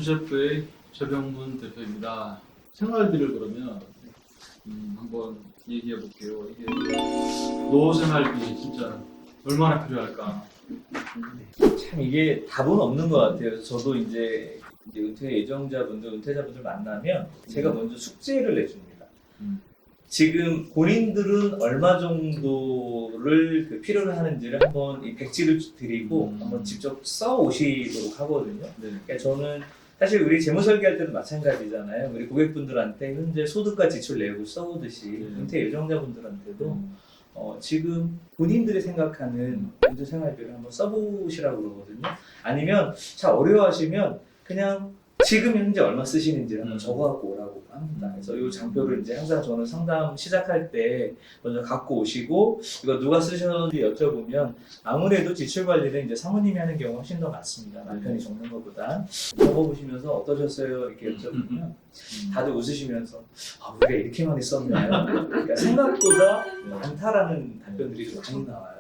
셰프의 최병문 대표입니다. 생활비를 그러면 한번 얘기해 볼게요. 이게 노후 생활비 진짜 얼마나 필요할까? 참 이게 답은 없는 것 같아요. 저도 이제 은퇴 예정자분들, 은퇴자분들 만나면 제가 먼저 숙제를 내줍니다. 지금 본인들은 얼마 정도를 필요로 하는지를 한번 이 백지를 드리고 한번 직접 써 오시도록 하거든요. 네. 그러니까 저는 사실 우리 재무 설계할 때도 마찬가지잖아요. 우리 고객분들한테 현재 소득과 지출 내역을 써오듯이 은퇴 예정자분들한테도 지금 본인들이 생각하는 은퇴 생활비를 한번 써보시라고 그러거든요. 아니면 잘 어려워하시면 그냥 지금 현재 얼마 쓰시는지를 한번 적어갖고 오라고 합니다. 그래서 이 장표를 이제 항상 저는 상담 시작할 때 먼저 갖고 오시고 이거 누가 쓰셨는지 여쭤보면 아무래도 지출 관리는 이제 사모님이 하는 경우가 훨씬 더 많습니다. 남편이 적는 것보다. 적어보시면서 어떠셨어요? 이렇게 여쭤보면 다들 웃으시면서 우리가 이렇게 많이 썼나요? 그러니까 생각보다 많다라는 답변들이 좀 많이 나와요.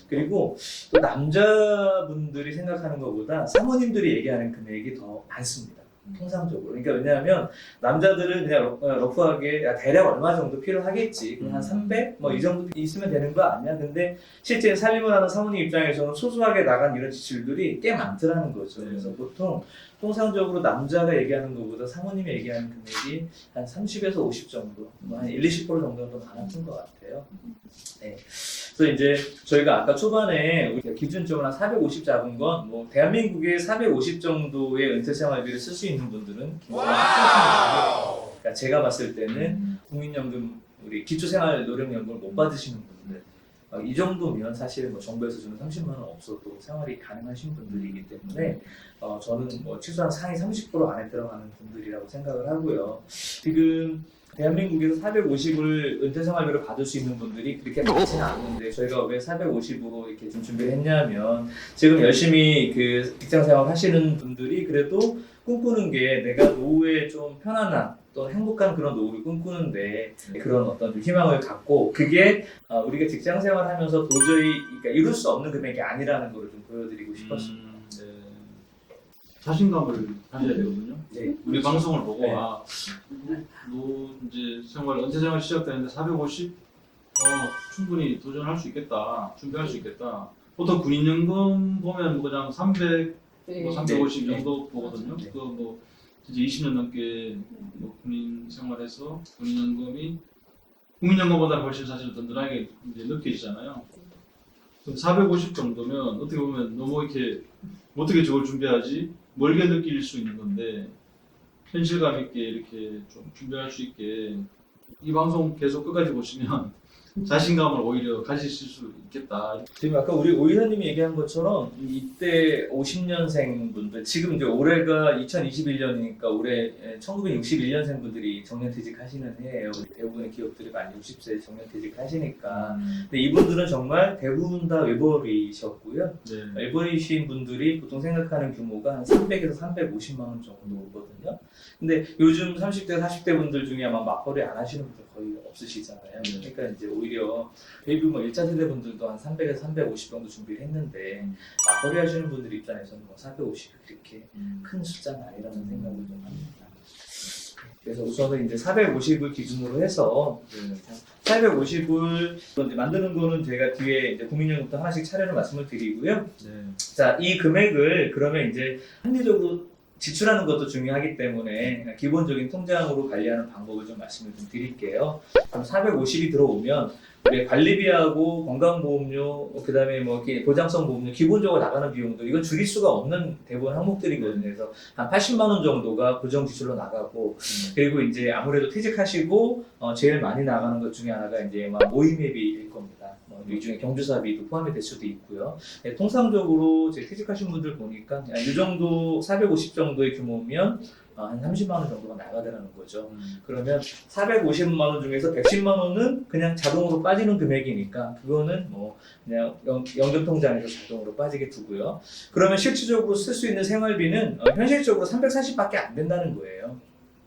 그리고 또 남자분들이 생각하는 것보다 사모님들이 얘기하는 금액이 더 많습니다. 통상적으로. 그러니까 왜냐하면 남자들은 그냥 러프하게 대략 얼마 정도 필요하겠지. 그냥 한 300? 뭐 이 정도 있으면 되는 거 아니야? 근데 실제 살림을 하는 사모님 입장에서는 소소하게 나간 이런 지출들이 꽤 많더라는 거죠. 그래서 보통 통상적으로 남자가 얘기하는 것보다 사모님이 얘기하는 금액이 한 30에서 50 정도, 한 1, 20% 정도는 더 많았던 것 같아요. 네. 그래서 이제 저희가 아까 초반에 우리 기준적으로 한 450 잡은 건 뭐 대한민국에 450 정도의 은퇴 생활비를 쓸 수 있는 분들은 굉장히 많거든요. 그러니까 제가 봤을 때는 국민연금, 우리 기초생활노령연금을 못 받으시는 분들 이 정도면 사실 뭐 정부에서 주는 30만 원 없어도 생활이 가능하신 분들이기 때문에 저는 뭐 최소한 상위 30% 안에 들어가는 분들이라고 생각을 하고요. 지금 대한민국에서 450을 은퇴생활비로 받을 수 있는 분들이 그렇게 많지는 않은데 저희가 왜 450으로 이렇게 좀 준비를 했냐면 지금 열심히 그 직장생활 하시는 분들이 그래도 꿈꾸는 게 내가 노후에 좀 편안한 또 행복한 그런 노후를 꿈꾸는데 그런 어떤 좀 희망을 갖고 그게 우리가 직장생활 하면서 도저히 그러니까 이룰 수 없는 금액이 아니라는 걸 좀 보여드리고 싶었습니다. 네. 자신감을 가져야 되거든요. 네. 우리 방송을 보고 네. 이제 은퇴 생활 시작되는데 450? 충분히 도전할 수 있겠다. 준비할 수 있겠다. 보통 군인연금 보면 뭐 그냥 300, 뭐 350 정도 보거든요. 네. 그거 뭐 이제 20년 넘게 뭐 군인 생활해서 국민연금보다 훨씬 사실 든든하게 이제 느껴지잖아요. 그럼 450 정도면 어떻게 보면 너무 이렇게 어떻게 저걸 준비하지? 멀게 느낄 수 있는 건데 현실감 있게 이렇게 좀 준비할 수 있게 이 방송 계속 끝까지 보시면 자신감을 오히려 가지실 수 있겠다. 지금 아까 우리 오 이사님이 얘기한 것처럼 이때 50년생 분들 지금 이제 올해가 2021년이니까 올해 1961년생 분들이 정년퇴직 하시는 해예요. 대부분의 기업들이 많이 60세 정년퇴직 하시니까. 근데 이분들은 정말 대부분 다 외벌이셨고요. 네. 외벌이신 분들이 보통 생각하는 규모가 한 300에서 350만 원 정도거든요. 근데 요즘 30대, 40대 분들 중에 아마 맞벌이 안 하시는 분들 거의 없으시잖아요. 그러니까 이제 오히려 베이비부머 1차 세대 분들도 한 300에서 350 정도 준비를 했는데 맞벌이 하시는 분들 입장에서는 뭐 450이 그렇게 큰 숫자는 아니라는 생각을 좀 합니다. 그래서 우선은 이제 450을 기준으로 해서 450을 이제 만드는 거는 제가 뒤에 이제 국민연금부터 하나씩 차례로 말씀을 드리고요. 네. 자, 이 금액을 그러면 이제 합리적으로 지출하는 것도 중요하기 때문에 기본적인 통장으로 관리하는 방법을 좀 말씀을 좀 드릴게요. 그럼 450이 들어오면 우리 관리비하고 건강보험료, 그다음에 뭐 이렇게 보장성 보험료 기본적으로 나가는 비용들 이건 줄일 수가 없는 대부분 항목들이거든요. 그래서 한 80만 원 정도가 고정 지출로 나가고 그리고 이제 아무래도 퇴직하시고 제일 많이 나가는 것 중에 하나가 이제 모임회비일 겁니다. 이 중에 경조사비도 포함이 될 수도 있고요. 네, 통상적으로 이제 퇴직하신 분들 보니까 이 정도 450 정도의 규모면 한 30만 원 정도가 나가더라는 거죠. 그러면 450만 원 중에서 110만 원은 그냥 자동으로 빠지는 금액이니까 그거는 뭐 그냥 연금통장에서 자동으로 빠지게 두고요. 그러면 실질적으로 쓸 수 있는 생활비는 현실적으로 340밖에 안 된다는 거예요.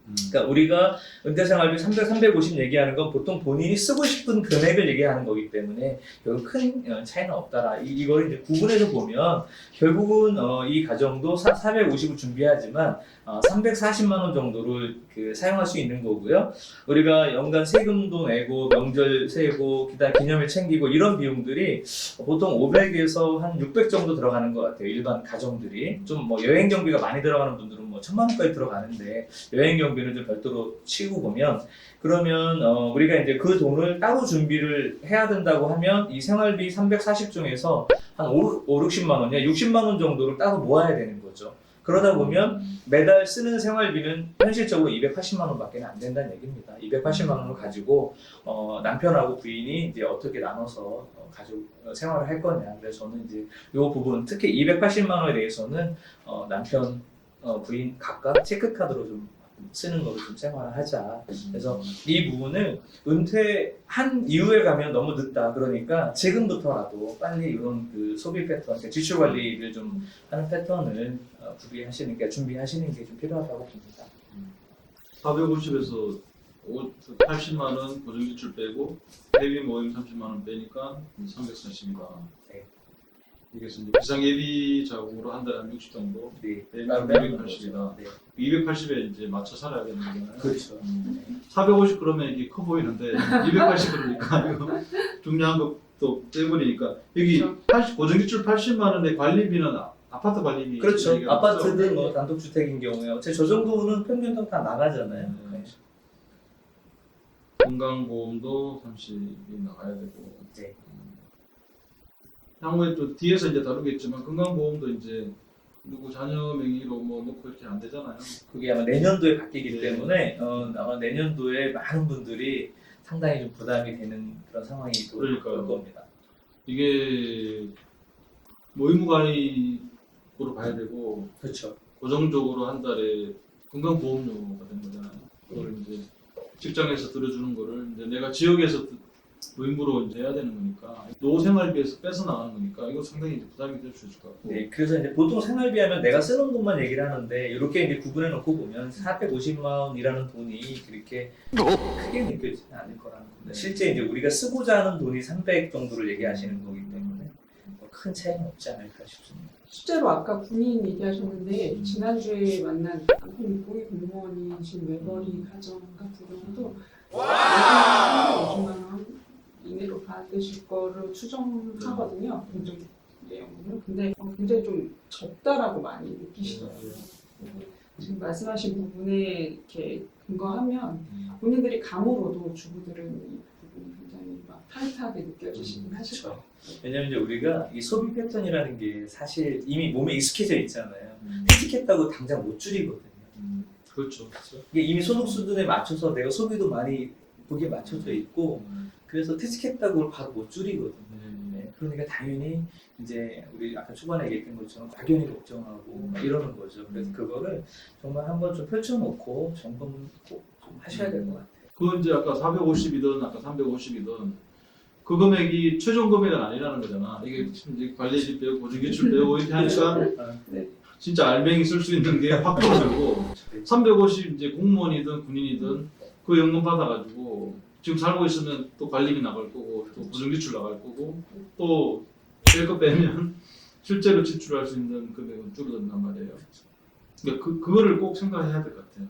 그러니까 우리가 은퇴생활비 350 얘기하는 건 보통 본인이 쓰고 싶은 금액을 얘기하는 거기 때문에 결국 큰 차이는 없다라. 이걸 이제 구분해서 보면 결국은 이 가정도 450을 준비하지만 340만 원 정도를 사용할 수 있는 거고요. 우리가 연간 세금도 내고 명절 세고 기타 기념일 챙기고 이런 비용들이 보통 500에서 한 600 정도 들어가는 것 같아요. 일반 가정들이 좀 뭐 여행 경비가 많이 들어가는 분들은 뭐 1000만 원까지 들어가는데 여행 경비는 좀 별도로 치고 보면 그러면 우리가 이제 그 돈을 따로 준비를 해야 된다고 하면 이 생활비 340 중에서 한 5, 60만 원이야 60만 원 정도를 따로 모아야 되는 거죠. 그러다 보면 매달 쓰는 생활비는 현실적으로 280만 원밖에 안 된다는 얘기입니다. 280만 원을 가지고 남편하고 부인이 이제 어떻게 나눠서 가족 생활을 할 거냐. 그래서 저는 이제 이 부분 특히 280만 원에 대해서는 남편 부인 각각 체크카드로 좀 쓰는 거로 좀 생활을 하자. 그래서 이 부분을 은퇴한 이후에 가면 너무 늦다. 그러니까 지금부터라도 빨리 이런 그 소비 패턴, 그러니까 지출 관리를 좀 하는 패턴을 구비하시는 게 준비하시는 게 좀 필요하다고 봅니다. 450에서 80만 원 고정지출 빼고 대비 모임 30만 원 빼니까 340이다. 네. 이게 이제 비상예비 자금으로 한 달에 한 60 정도 네. 빼면 빼는 280이다. 네. 280에 이제 맞춰 살아야 되는 거잖아요. 그렇죠. 450 그러면 이게 커 보이는데 280 그러니까 이거 중요한 것도 빼버리니까 여기 그렇죠. 80, 고정지출 80만 원에 관리비는 아파트 관리비 그렇죠. 얘기가 아파트든 없죠. 뭐 단독주택인 경우에 어차피 저 정도는 평균도 다 나가잖아요. 네. 건강보험도 30이 나가야 되고 네. 향후에 또 뒤에서 이제 다루겠지만 건강보험도 이제 누구 자녀 명의로 뭐 놓고 이렇게 안 되잖아요. 그게 아마 내년도에 바뀌기 네. 때문에 아마 내년도에 많은 분들이 상당히 좀 부담이 되는 그런 상황이 또 그러니까요. 올 겁니다. 이게 뭐 의무가입으로 봐야 되고 그렇죠. 고정적으로 한 달에 건강보험료가 되는 거잖아요. 그걸 이제 직장에서 들어주는 거를 이제 내가 지역에서 의무로 이제 해야 되는 거니까 노후생활비에서 뺏어 나가는 거니까 이거 상당히 이제 부담이 될 수 있을 것 같고. 네, 그래서 이제 보통 생활비 하면 내가 쓰는 돈만 얘기를 하는데 이렇게 이제 구분해 놓고 보면 450만 원이라는 돈이 그렇게 크게 느껴지지는 않을 거라는 겁니다. 네. 실제 이제 우리가 쓰고자 하는 돈이 300 정도를 얘기하시는 거기 때문에 뭐큰 차이는 없지 않을까 싶습니다. 실제로 아까 군인 얘기하셨는데 지난주에 만난 남편이 고위 공무원이신 외벌이 가정 같은 경우도 350만 원 이내로 받으실 거를 추정하거든요. 공적 내용은. 근데 굉장히 좀 적다라고 많이 느끼시더라고요. 지금 말씀하신 부분에 이렇게 근거하면 본인들이 감으로도 주부들은 이 부분이 굉장히 막 타이트하게 느껴지시긴 하실 거예요. 왜냐면 이제 우리가 이 소비 패턴이라는 게 사실 이미 몸에 익숙해져 있잖아요. 퇴직했다고 당장 못 줄이거든요. 그렇죠. 이게 이미 소득 수준에 맞춰서 내가 소비도 많이 거기에 맞춰져 있고 그래서 퇴직했다고 그걸 바로 못 줄이거든요. 네, 그러니까 당연히 이제 우리 아까 초반에 얘기했던 것처럼 막연히 걱정하고 막 이러는 거죠. 그래서 그거를 정말 한번 좀 펼쳐놓고 점검 꼭 좀 하셔야 될 것 같아요. 그건 이제 아까 450이든 아까 350이든 그 금액이 최종 금액은 아니라는 거잖아. 이게 이제 관리비 빼고 고정지출 빼고 이렇게 하니까 네. 진짜 알맹이 쓸 수 있는 게 확 떨어지고 350 이제 공무원이든 군인이든 그 연금 받아가지고 지금 살고 있으면 또 관리비 나갈 거고 또 고정지출 나갈 거고 또 뺄 거 빼면 실제로 지출할 수 있는 금액은 줄어든단 말이에요. 그러니까 그거를 꼭 생각해야 될 것 같아요.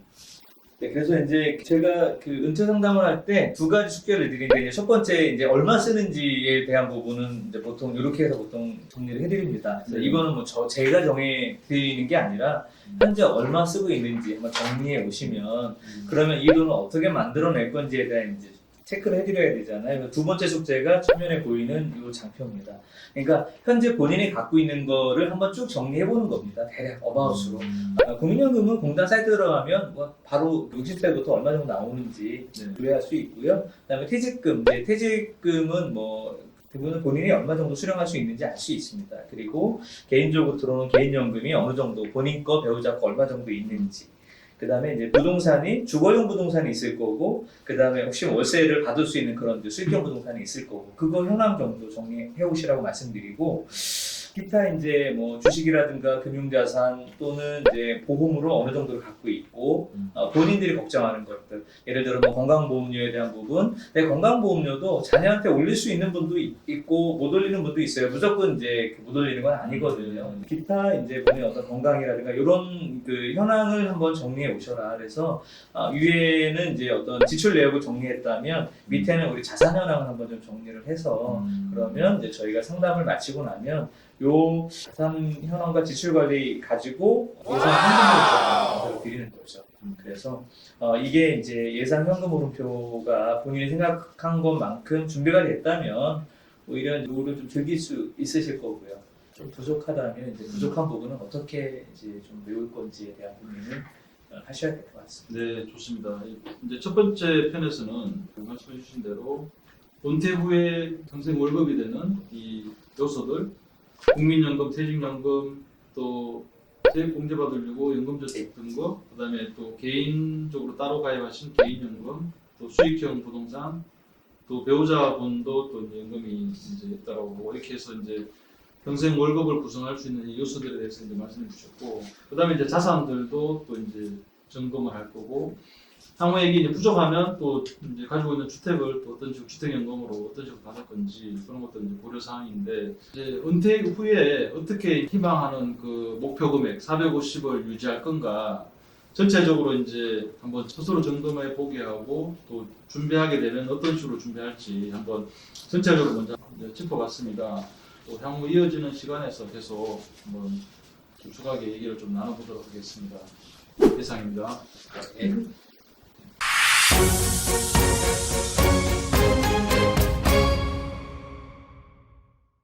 네, 그래서 이제 제가 그 은퇴 상담을 할 때 두 가지 숙제를 드리는데 이제 첫 번째 이제 얼마 쓰는지에 대한 부분은 이제 보통 이렇게 해서 보통 정리를 해드립니다. 그래서 네. 이거는 뭐 제가 정해 드리는 게 아니라 현재 얼마 쓰고 있는지 한번 정리해 오시면 그러면 이 돈을 어떻게 만들어낼 건지에 대한 이제 체크를 해드려야 되잖아요. 두 번째 숙제가 화면에 보이는 이 장표입니다. 그러니까 현재 본인이 갖고 있는 거를 한번 쭉 정리해보는 겁니다. 대략 어바웃으로. 국민연금은 공단 사이트 들어가면 뭐 바로 60세부터 얼마 정도 나오는지 네. 조회할 수 있고요. 그다음에 퇴직금, 이제 퇴직금은 뭐 그분은 본인이 얼마 정도 수령할 수 있는지 알 수 있습니다. 그리고 개인적으로 들어오는 개인연금이 어느 정도 본인 거 배우자 거 얼마 정도 있는지. 그 다음에 이제 부동산이 주거용 부동산이 있을 거고, 그 다음에 혹시 월세를 받을 수 있는 그런 수익형 부동산이 있을 거고, 그거 현황 정도 정리해 오시라고 말씀드리고, 기타 이제 뭐 주식이라든가 금융자산 또는 이제 보험으로 어느 정도를 갖고 있고 본인들이 걱정하는 것들 예를 들어 뭐 건강보험료에 대한 부분 근데 건강보험료도 자녀한테 올릴 수 있는 분도 있고 못 올리는 분도 있어요. 무조건 이제 못 올리는 건 아니거든요. 기타 이제 본인 어떤 건강이라든가 이런 그 현황을 한번 정리해 오셔라. 그래서 위에는 이제 어떤 지출 내역을 정리했다면 밑에는 우리 자산 현황을 한번 좀 정리를 해서 그러면 이제 저희가 상담을 마치고 나면 요 자산 현황과 지출 관리 가지고 예상 현금 흐름표를 드리는 거죠. 그래서 이게 이제 예상 현금 흐름표가 본인이 생각한 것만큼 준비가 됐다면 오히려 이거를 좀 즐길 수 있으실 거고요. 좀 부족하다면 이제 부족한 부분은 어떻게 이제 좀 메울 건지에 대한 고민을 하셔야 될 것 같습니다. 네, 좋습니다. 이제 첫 번째 편에서는 말씀해 주신 대로 은퇴 후에 평생 월급이 되는 이 요소들, 국민연금, 퇴직연금, 또 세액공제 받으려고 연금저축 든 거, 그다음에 또 개인적으로 따로 가입하신 개인연금, 또 수익형 부동산, 또 배우자분도 또 이제 연금이 이제 있다라고 보고 이렇게 해서 이제 평생 월급을 구성할 수 있는 이 요소들에 대해서 이제 말씀해 주셨고, 그다음에 이제 자산들도 또 이제 점검을 할 거고, 향후에 이게 이제 부족하면 또 이제 가지고 있는 주택을 또 어떤 식으로 주택연금으로 어떤 식으로 받을 건지 그런 것도 이제 고려 사항인데, 이제 은퇴 후에 어떻게 희망하는 그 목표 금액 450을 유지할 건가 전체적으로 이제 한번 스스로 점검해 보게 하고 또 준비하게 되면 어떤 식으로 준비할지 한번 전체적으로 먼저 이제 짚어봤습니다. 또 향후 이어지는 시간에서 계속 한번 깊숙하게 얘기를 좀 나눠보도록 하겠습니다. 이상입니다. 네.